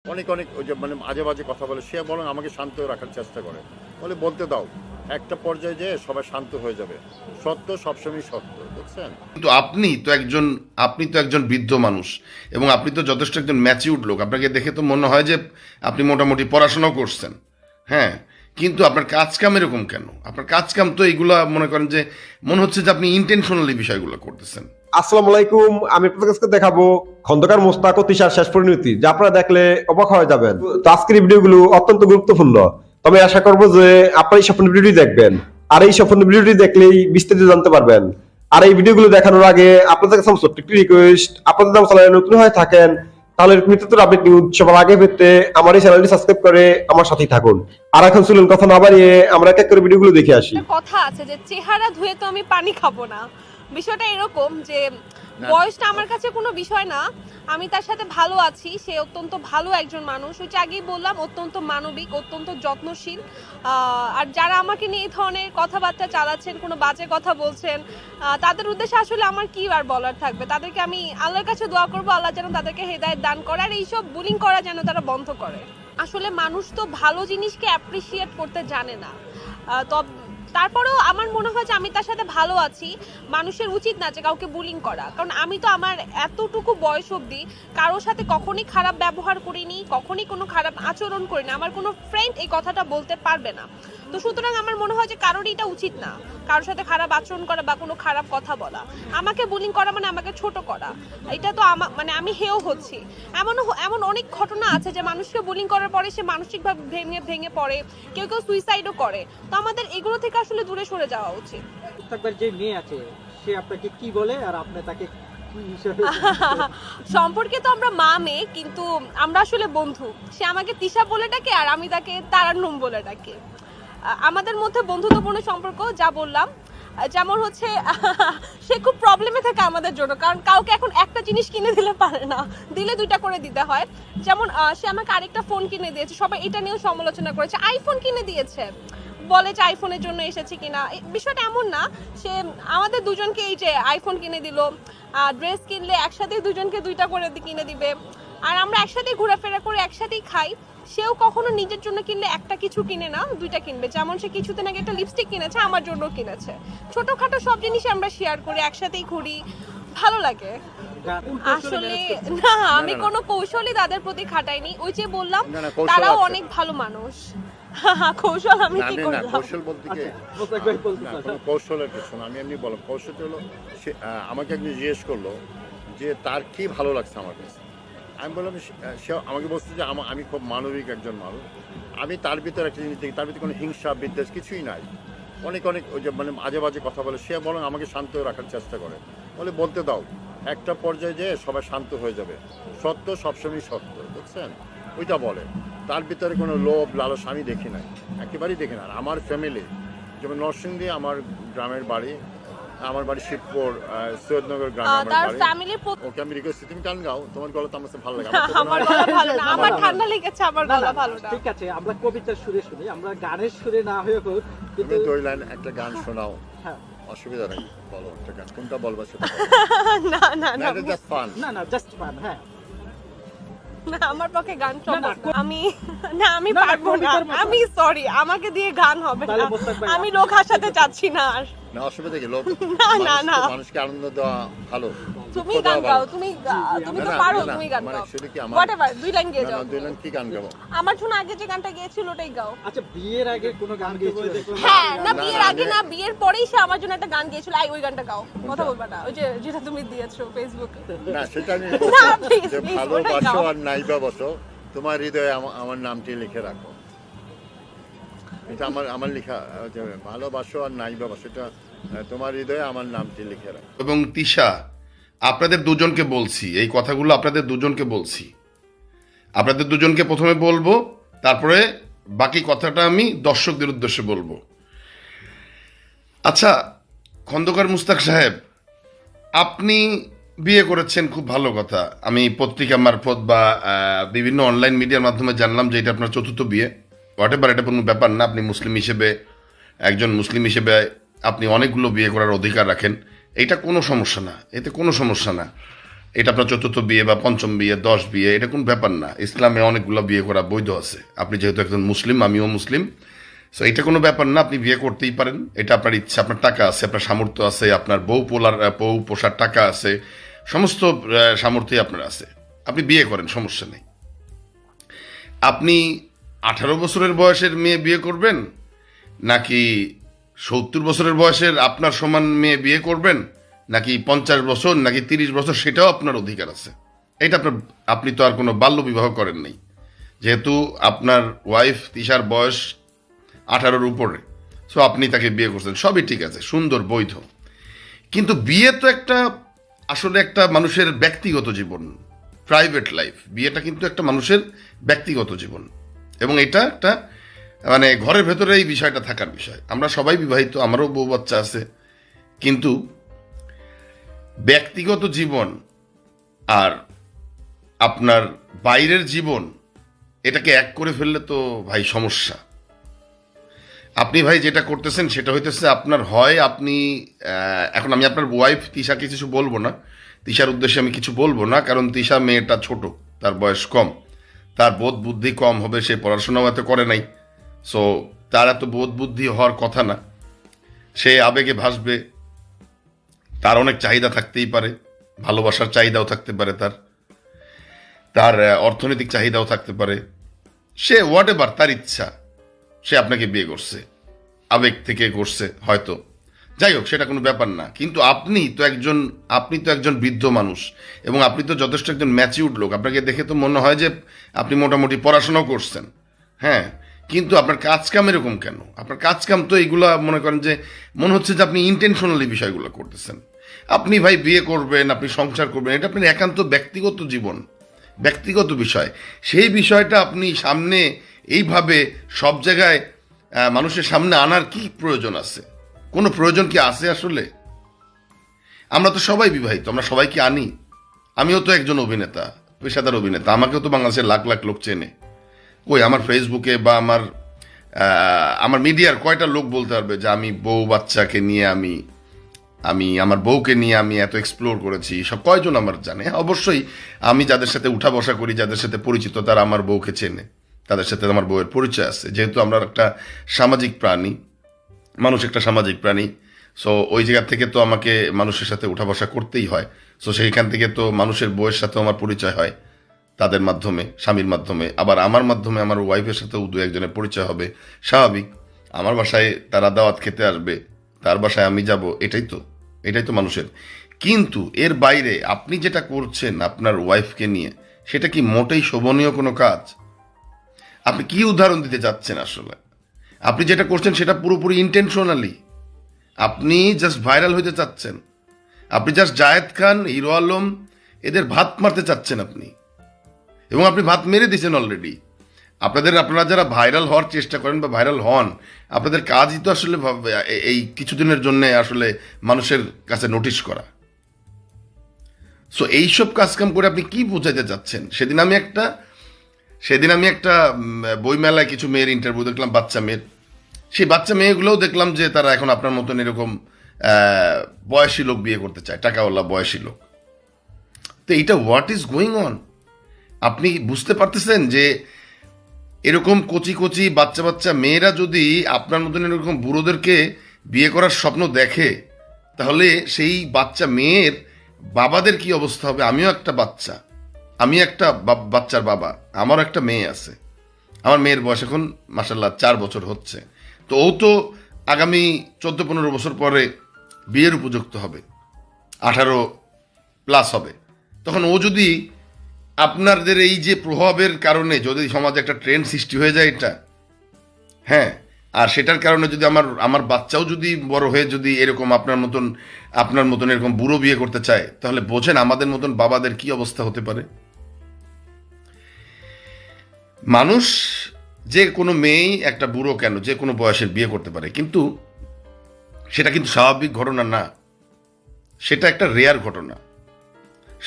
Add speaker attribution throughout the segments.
Speaker 1: অনেক অনেক ওই যে মানে আজে বাজে কথা বলে, সে বরং আমাকে শান্ত রাখার চেষ্টা করে, বলে বলতে দাও, একটা পর্যায়ে যেয়ে সবাই শান্ত হয়ে যাবে। সত্য সবসময় সত্য, বুঝছেন?
Speaker 2: কিন্তু আপনি তো একজন বৃদ্ধ মানুষ এবং আপনি তো যথেষ্ট একজন ম্যাচিউরড লোক। আপনাকে দেখে তো মনে হয় যে আপনি মোটামুটি পড়াশোনাও করছেন। হ্যাঁ, কিন্তু আপনার কাজ কাম এরকম কেন? আপনার কাজ কাম তো এইগুলা মনে করেন যে মনে হচ্ছে যে আপনি ইন্টেনশনালি বিষয়গুলো করতেছেন।
Speaker 3: আসসালামু আলাইকুম। আমি আপনাদের কাছে দেখাবো খন্দকার মোস্তাক ও তিশার শেষ পরিণতি, যা আপনারা দেখলে অবাক হয়ে যাবেন। তো আজকের এই ভিডিওগুলো অত্যন্ত গুরুত্বপূর্ণ, তবে আশা করবো যে আপনারা এই সম্পূর্ণ ভিডিওটি দেখবেন, আর এই সম্পূর্ণ ভিডিওটি দেখলেই বিস্তারিত জানতে পারবেন। আর এই ভিডিওগুলো দেখানোর আগে আপনাদের কাছে আমার ছোট্ট একটি রিকোয়েস্ট, আপনাদের নাম চ্যানেলে নতুন হয়ে থাকেন তাহলে নিত্যতর আপডেট নিউজ সবার আগে পেতে আমার এই চ্যানেলটি সাবস্ক্রাইব করে আমার সাথেই থাকুন। আর এখন চলুন কথা না বাড়িয়ে আমরা এক এক করে ভিডিওগুলো দেখে আসি।
Speaker 4: কথা আছে যে চেহারা ধুয়ে তো আমি পানি খাবো না। বিষয়টা এরকম যে
Speaker 1: না।
Speaker 4: বয়সটা আমার কাছে কোনো বিষয় না। আমি তার সাথে ভালো আছি, সে অত্যন্ত ভালো একজন মানুষ। ওই যে আগেই বললাম, অত্যন্ত মানবিক, অত্যন্ত যত্নশীল। আর যারা আমাকে নিয়ে এই ধরনের কথাবার্তা চালাচ্ছেন, কোনো বাজে কথা বলছেন, তাদের উদ্দেশ্যে আসলে আমার কি আর বলার থাকবে। তাদেরকে আমি আল্লাহর কাছে দোয়া করবো, আল্লাহ যেন তাদেরকে হেদায়েত দান করে, আর এইসব বুলিং করা যেন তারা বন্ধ করে। আসলে মানুষ তো ভালো জিনিসকে অ্যাপ্রিসিয়েট করতে জানে না। তারপরেও আমার মনে হয় যে আমি তার সাথে ভালো আছি। মানুষের উচিত না যে কাউকে বুলিং করা, কারণ আমি তো আমার এতটুকু বয়স অবধি কারোর সাথে কখনই খারাপ ব্যবহার করিনি, কখনই কোনো খারাপ আচরণ করিনি। আমার কোনো ফ্রেন্ড এই কথাটা বলতে পারবে না। তো সুতরাং আমার মনে হয় যে কারোরই এটা উচিত না কারোর সাথে খারাপ আচরণ করা বা কোনো খারাপ কথা বলা। আমাকে বুলিং করা মানে আমাকে ছোট করা, এটা তো মানে আমি হেও হচ্ছি। এমন অনেক ঘটনা আছে যে মানুষকে বুলিং করার পরে সে মানসিকভাবে ভেঙে ভেঙে পড়ে, কেউ কেউ সুইসাইডও করে। তো আমাদের এগুলো থেকে আসলে দূরে সরে যাওয়া উচিত।
Speaker 5: মুস্তাকবার যে মেয়ে আছে সে আপনাকে কি বলে আর আপনি তাকে কি হিসাবে
Speaker 4: সম্পর্কে তো আমরা মা মেয়ে, কিন্তু আমরা আসলে বন্ধু। সে আমাকে তিশা বলে ডাকে আর আমি তাকে তারান্নুম বলে ডাকি। আমাদের মধ্যে বন্ধুত্বপূর্ণ সম্পর্ক, যা বললাম। যেমন হচ্ছে সে খুব প্রবলেমে থাকে আমাদের জন্য, কারণ কাউকে এখন একটা জিনিস কিনে দিলে পারে না, দিলে দুইটা করে দিতে হয়। যেমন সে আমাকে আরেকটা ফোন কিনে দিয়েছে, সবাই এটা নিয়েও সমালোচনা করেছে। আইফোন কিনে দিয়েছে, বলে যে আইফোনের জন্য এসেছে কিনা। বিষয়টা এমন না, সে আমাদের দুজনকে এই যে আইফোন কিনে দিল, ড্রেস কিনলে একসাথে দুজনকে দুইটা করে কিনে দিবে, আর আমরা একসাথেই ঘোরাফেরা করে একসাথেই খাই। সেও কখনো নিজের জন্য কিনলে একটা কিছু কিনে না, দুইটা কিনবে। যেমন সে কিছুদিন আগে একটা লিপস্টিক কিনেছে, আমার জন্য কিনেছে। ছোটখাটো সব জিনিস আমরা শেয়ার করি, একসাথেই ঘুরি, ভালো লাগে। আসলে না, আমি কোনো কৌশলই তাদের প্রতি খাটাইনি। ওই যে বললাম,
Speaker 1: না, না, কৌশল
Speaker 4: তারাও
Speaker 1: আছে।
Speaker 4: অনেক ভালো মানুষ। কৌশল আমি কি
Speaker 1: আমি না,
Speaker 4: করলাম?
Speaker 1: কৌশল বলতে কি,
Speaker 5: মুস্তাক ভাই বলতে
Speaker 1: না
Speaker 5: চান?
Speaker 1: কোনো কৌশলের কিছু না। আমি এমনি বললাম কৌশলটা হলো, সে আমাকে একদিন জিজ্ঞেস করলো যে তার কি ভালো লাগছে আমার কাছে। আমি বললাম সে আমাকে বলছে যে আমি খুব মানবিক একজন মানুষ। আমি তার ভিতরে একটা জিনিস দেখি, তার ভিতরে কোনো হিংসা বিদ্বেষ কিছুই নাই। অনেক অনেক ওই যে মানে আজে বাজে কথা বলে, সে বরং আমাকে শান্ত রাখার চেষ্টা করে, বলে বলতে দাও, একটা পর্যায়ে যেয়ে সবাই শান্ত হয়ে যাবে। সত্য সবসময় সত্য, বুঝছেন? ওইটা বলে। তার ভিতরে কোনো লোভ লালস আমি দেখি নাই, একেবারেই দেখি না। আর আমার ফ্যামিলি, যেমন নরসিংদী আমার গ্রামের বাড়ি, আমার বাড়ি শিবপুর সৈয়দনগর গ্রামে আমার
Speaker 4: তার
Speaker 1: বাড়ি।
Speaker 4: ফ্যামিলির
Speaker 1: ওকে আমি রিকোয়েস্ট, তুমি গান গাও, তোমার গলা তো আমার কাছে ভালো লাগে।
Speaker 4: আমার গলা ভালো না, আমার ঠান্ডা লেগেছে, আমার
Speaker 5: না,
Speaker 4: গলা
Speaker 5: না,
Speaker 4: ভালো না।
Speaker 5: ঠিক আছে, আমরা কবিতার সুরে শুনি, আমরা গানের সুরে না হয়ে হোক,
Speaker 1: তুমি
Speaker 5: কিন্তু
Speaker 1: 2 লাইন একটা গান শোনাও,
Speaker 5: হ্যাঁ,
Speaker 1: অসুবিধা নেই, বলো একটা গান, কোনটা বলবা সেটা বলো।
Speaker 4: না না
Speaker 1: না,
Speaker 4: না,
Speaker 1: এটা জাস্ট ফান।
Speaker 5: না না, জাস্ট ফান। হ্যাঁ,
Speaker 4: না, আমার পক্ষে গান
Speaker 5: না,
Speaker 4: সম্ভব
Speaker 5: না,
Speaker 4: না। আমি
Speaker 5: না,
Speaker 4: পারবো না।
Speaker 5: কবিতার মতো।
Speaker 4: আমি সরি, আমাকে দিয়ে গান হবে
Speaker 5: তাহলে
Speaker 4: না।
Speaker 5: মোস্তাক ভাই,
Speaker 4: আমি লোক হাসাতে চাচ্ছি না আর।
Speaker 1: না, অসুবিধা কি, লোক
Speaker 4: না, না।
Speaker 1: মানুষকে আনন্দ দেওয়া ভালো,
Speaker 4: তুমি
Speaker 1: দুঃখ
Speaker 4: গান
Speaker 1: দেওয়া
Speaker 4: গাও,
Speaker 1: ভালো।
Speaker 4: তুমি
Speaker 1: না,
Speaker 4: তো
Speaker 1: না,
Speaker 4: পারো,
Speaker 1: না,
Speaker 4: তুমি গান
Speaker 1: মানে
Speaker 4: গাও।
Speaker 1: শুধু কি আমার,
Speaker 4: হোয়াটএভার, দুই লাইন গেয়ে
Speaker 1: না,
Speaker 4: যাও।
Speaker 1: না, 2 লাইন কি গান গাবো?
Speaker 4: আমার জন্য আগে যে গানটা গেয়েছিল ওটাই গাও।
Speaker 5: আচ্ছা, বিয়ের আগে কোনো গান গেয়েছিল?
Speaker 4: হ্যাঁ, না,
Speaker 1: না,
Speaker 4: বিয়ের
Speaker 1: না,
Speaker 4: আগে
Speaker 1: আমি-
Speaker 4: না, বিয়ের পরেই সে আমার জন্য একটা গান গেয়েছিল। ওই গানটা গাও, কথা বলবা না। ওই যে যেটা তুমি দিয়েছো ফেসবুকে।
Speaker 1: না, সেটা আমি
Speaker 4: না,
Speaker 1: বলছি
Speaker 4: please,
Speaker 1: যে
Speaker 4: please, ওটাই
Speaker 1: ভালোবাসো
Speaker 4: গাও।
Speaker 1: আর নাইবা বসো, তোমার হৃদয়ে আমার নামটি লিখে রাখো। এটা আমার লেখা, যে ভালোবাসো আর নাইবা বসো, এটা তোমার হৃদয়ে আমার নামটি লিখে রাখো।
Speaker 2: এবং তিশা, আপনাদের দুজনকে বলছি, এই কথাগুলো আপনাদের দুজনকে বলছি। আপনাদের দুজনকে প্রথমে বলবো, তারপরে বাকি কথাটা আমি দর্শকদের উদ্দেশ্যে বলবো। আচ্ছা, খন্দকার মুস্তাক সাহেব, আপনি বিয়ে করেছেন, খুব ভালো কথা। আমি পত্রিকা মারফত বা বিভিন্ন অনলাইন মিডিয়ার মাধ্যমে জানলাম যে এটা আপনার চতুর্থ বিয়ে। হোয়াটএভার, এটা কোনো ব্যাপার না। আপনি মুসলিম হিসেবে, একজন মুসলিম হিসেবে আপনি অনেকগুলো বিয়ে করার অধিকার রাখেন, এটা কোনো সমস্যা না, এতে কোনো সমস্যা না। এটা আপনার চতুর্থ বিয়ে বা পঞ্চম বিয়ে, 10 বিয়ে, এটা কোনো ব্যাপার না। ইসলামে অনেকগুলো বিয়ে করা বৈধ আছে। আপনি যেহেতু একজন মুসলিম, আমিও মুসলিম, সো এটা কোনো ব্যাপার না, আপনি বিয়ে করতেই পারেন। এটা আপনার ইচ্ছা, আপনার টাকা আছে, আপনার সামর্থ্য আছে, আপনার বউ পোষার টাকা আছে, সমস্ত সামর্থ্যই আপনার আছে, আপনি বিয়ে করেন, সমস্যা নেই। আপনি 18 বছরের বয়সের মেয়ে বিয়ে করবেন, নাকি 70 বছরের বয়সের আপনার সমান মেয়ে বিয়ে করবেন, নাকি 50 বছর, নাকি 30 বছর, সেটাও আপনার অধিকার আছে। এটা আপনি তো আর কোনো বাল্য বিবাহ করেন নাই। যেহেতু আপনার ওয়াইফ তিশার বয়স 18-র উপরে, সো আপনি তাকে বিয়ে করছেন, সবই ঠিক আছে, সুন্দর, বৈধ। কিন্তু বিয়ে তো আসলে একটা মানুষের ব্যক্তিগত জীবন, প্রাইভেট লাইফ। বিয়েটা কিন্তু একটা মানুষের ব্যক্তিগত জীবন, এবং এটা একটা মানে ঘরের ভেতরে এই বিষয়টা থাকার বিষয়। আমরা সবাই বিবাহিত, আমারও বউ বাচ্চা আছে, কিন্তু ব্যক্তিগত জীবন আর আপনার বাইরের জীবন এটাকে এক করে ফেললে তো ভাই সমস্যা। আপনি ভাই যেটা করতেছেন সেটা হইতেছে আপনার হয় আপনি এখন আমি আপনার ওয়াইফ তিশাকে কিছু বলবো না, তিশার উদ্দেশ্যে আমি কিছু বলবো না, কারণ তিশা মেয়েটা ছোট, তার বয়স কম, তার বোধ বুদ্ধি কম হবে, সে পড়াশোনাও এত করে নাই, সো তার এত বোধ বুদ্ধি হওয়ার কথা না। সে আবেগে ভাসবে, তার অনেক চাহিদা থাকতেই পারে, ভালোবাসার চাহিদাও থাকতে পারে, তার অর্থনৈতিক চাহিদাও থাকতে পারে, সে হোয়াট এভার, তার ইচ্ছা, সে আপনাকে বিয়ে করছে, আবেগ থেকে করছে হয়তো, যাই হোক, সেটা কোনো ব্যাপার না। কিন্তু আপনি তো একজন বৃদ্ধ মানুষ, এবং আপনি তো যথেষ্ট একজন ম্যাচিউর্ড লোক। আপনাকে দেখে তো মনে হয় যে আপনি মোটামুটি পড়াশোনাও করছেন, হ্যাঁ, কিন্তু আপনার কাজকাম এরকম কেন? আপনার কাজকাম তো এইগুলা মনে করেন যে মনে হচ্ছে যে আপনি ইন্টেনশনালি বিষয়গুলো করতেছেন। আপনি ভাই বিয়ে করবেন, আপনি সংসার করবেন, এটা আপনার একান্ত ব্যক্তিগত জীবন, ব্যক্তিগত বিষয়। সেই বিষয়টা আপনি সামনে এইভাবে সব জায়গায় মানুষের সামনে আনার কি প্রয়োজন আছে? কোনো প্রয়োজন কি আছে আসলে? আমরা তো সবাই বিবাহিত, আমরা সবাইকে আনি। আমিও তো একজন অভিনেতা, পেশাদার অভিনেতা, আমাকেও তো বাংলাদেশের লাখ লাখ লোক চেনে। ওই আমার ফেসবুকে বা আমার মিডিয়ার কয়টা লোক বলতে পারবে যে আমি বউ বাচ্চাকে নিয়ে আমি আমার বউকে নিয়ে আমি এত এক্সপ্লোর করেছি? সব কয়জন আমার জানে? অবশ্যই আমি যাদের সাথে উঠা বসা করি, যাদের সাথে পরিচিত, তারা আমার বউকে চেনে, তাদের সাথে আমার বউয়ের পরিচয় আছে। যেহেতু আমরা একটা সামাজিক প্রাণী, মানুষ একটা সামাজিক প্রাণী, সো ওই জায়গা থেকে তো আমাকে মানুষের সাথে উঠা বসা করতেই হয়। সো সেইখান থেকে তো মানুষের বউয়ের সাথেও আমার পরিচয় হয়, তাদের মাধ্যমে, স্বামীর মাধ্যমে, আবার আমার মাধ্যমে আমার ওয়াইফের সাথেও দু একজনের পরিচয় হবে, স্বাভাবিক। আমার বাসায় তারা দাওয়াত খেতে আসবে, তার বাসায় আমি যাব, এটাই তো মানুষের। কিন্তু এর বাইরে আপনি যেটা করছেন আপনার ওয়াইফকে নিয়ে, সেটা কি মোটেই শোভনীয় কোনো কাজ? আপনি কি উদাহরণ দিতে যাচ্ছেন আসলে? আপনি যেটা করছেন সেটা পুরোপুরি ইন্টেনশনালি, আপনি জাস্ট ভাইরাল হইতে চাচ্ছেন, আপনি জাস্ট জায়েদ খান, হিরো আলম, এদের ভাত মারতে চাচ্ছেন আপনি, এবং আপনি ভাত মেরে দিয়েছেন অলরেডি। আপনারা যারা ভাইরাল হওয়ার চেষ্টা করেন বা ভাইরাল হন, আপনাদের কাজই তো আসলে এই কিছুদিনের জন্য আসলে মানুষের কাছে নোটিশ করা। সো এইসব কাজকাম করে আপনি কি বোঝাতে চাচ্ছেন? সেদিন আমি একটা বইমেলায় কিছু মেয়ের ইন্টারভিউ দেখলাম, বাচ্চা মেয়ের। সেই বাচ্চা মেয়েগুলোও দেখলাম যে তারা এখন আপনার মতন এরকম বয়সী লোক বিয়ে করতে চায়, টাকাওয়ালা বয়সী লোক। তো এইটা হোয়াট ইজ গোয়িং অন? আপনি বুঝতে পারতেছেন যে এরকম কচি কচি বাচ্চা মেয়েরা যদি আপনার মতন এরকম বুড়োদেরকে বিয়ে করার স্বপ্ন দেখে, তাহলে সেই বাচ্চা মেয়ের বাবাদের কি অবস্থা হবে? আমিও একটা বাচ্চা, আমি একটা বাচ্চার বাবা, আমারও একটা মেয়ে আছে। আমার মেয়ের বয়স এখন মাশাআল্লাহ 4 বছর হচ্ছে। তো ও তো আগামী 14-15 বছর পরে বিয়ের উপযুক্ত হবে, 18+ হবে। তখন ও যদি আপনাদের এই যে প্রভাবের কারণে যদি সমাজে একটা ট্রেন্ড সৃষ্টি হয়ে যায় এটা, হ্যাঁ, আর সেটার কারণে যদি আমার বাচ্চাও যদি বড় হয়ে যদি এরকম আপনার মতন এরকম বুড়ো বিয়ে করতে চায়, তাহলে বোঝেন আমাদের মতন বাবাদের কি অবস্থা হতে পারে। মানুষ যে কোনো মেয়েই একটা বুড়ো কেন, যে কোনো বয়সের বিয়ে করতে পারে, কিন্তু সেটা কিন্তু স্বাভাবিক ঘটনা না, সেটা একটা রেয়ার ঘটনা।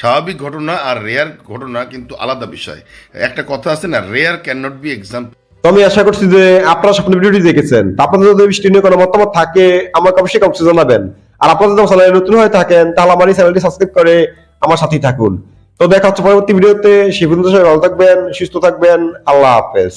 Speaker 2: স্বাভাবিক ঘটনা আর রেয়ার ঘটনা কিন্তু আলাদা বিষয়। একটা কথা আছে না, rare can not be example.
Speaker 3: তো আমি আশা করছি যে আপনারা সম্পূর্ণ ভিডিওটি দেখেছেন। আপনাদের যদি বিষয়টি নিয়ে কোনো মতামত থাকে আমাকে অবশ্যই কমেন্টে জানাবেন। আর আপনারা যদি চ্যানেলে নতুন হয়ে থাকেন তাহলে আমার এই চ্যানেলটি সাবস্ক্রাইব করে আমার সাথেই থাকুন। তো দেখা হচ্ছে পরবর্তী ভিডিওতে। সে পর্যন্ত সবাই ভালো থাকবেন, সুস্থ থাকবেন। আল্লাহ হাফেজ।